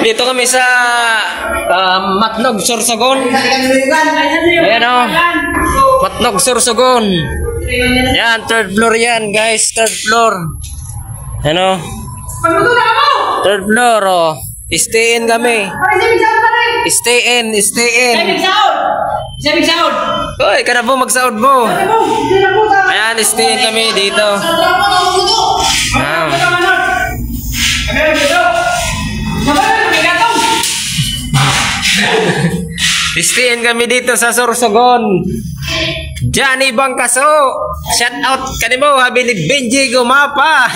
Dito kami sa Matnog, Sorsogon. Ayan o. Matnog, Sorsogon. Yan, third floor yan guys. Third floor. Ayan o. Third floor o. Stay in kami. Stay in. Uy, ka na po magsaod mo. Ayan, stay in kami dito. Stay in kami dito sa Sorsogon. Johnny Bangkaso. Shout out kanimo habi ni Benji Gumapa.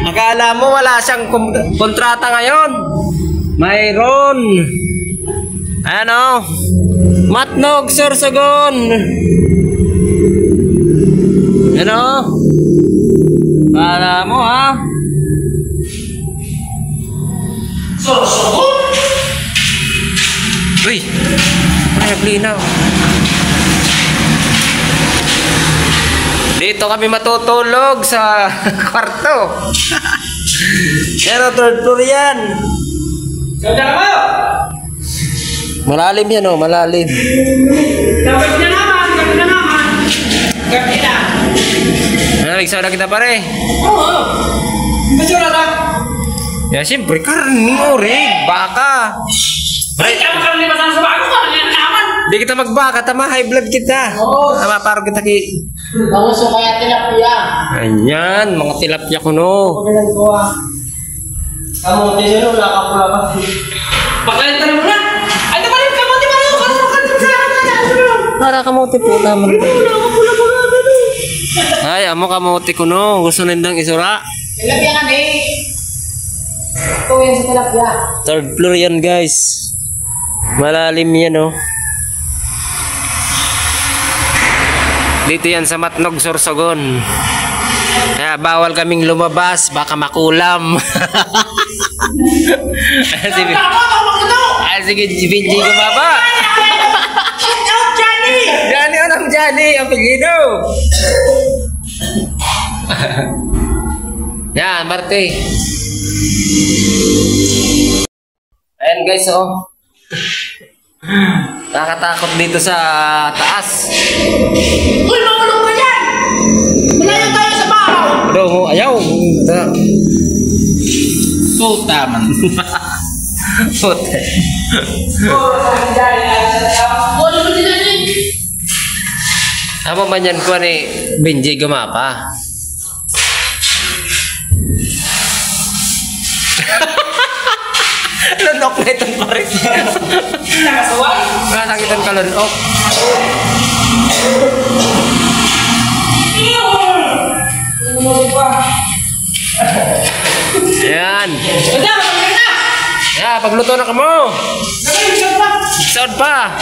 Akala mo wala siyang kontrata ngayon. Mayroon. Ano? Matnog, Sorsogon. Ano? Akala mo ha? Sorsogon? Uy! Naglinaw. Dito kami matutulog sa kwarto. Pero third floor yan. Malalim yan o, malalim. Gabi na naman. Gabi na. Nagsada kita pare. Oo. Masura na. Ya siyempre, karning ori, baka. Ay, kamu lipasan sa bago ka, naman. Di kita magbaka, tama high blood kita. Tama paro kita ki. Bango so kaya tilapia. Ayan, mga tilapia ko no. Kamu di sini udah kapula pa. Pagkain tayo muna. Ay, tabalin kamote pa rin. Para kamote po naman. Ay, amo kamote ko no. Gusto nindang isura. Tilapia kami. Ito yan sa tilapia. Third floor yan guys. Malalim yan oh. Dito yan sa Matnog, Sorsogon. Kaya bawal kaming lumabas, baka makulam. Sige, Benji Gumapa. Johnny, anong Johnny? Apelyido. Yan, Marte. Ayan guys, oh. Nakatakot dito sa taas. Uy, maulong ka yan! Malayo tayo sa bahaw! Aduh, ayaw. Suta man. Suta. Apa man yan ko ni Benji Gumapa? Lunok na itong parit. Nakasakitan ka lunok. Ayan. Ya, pagluto na ka mo. Saod pa.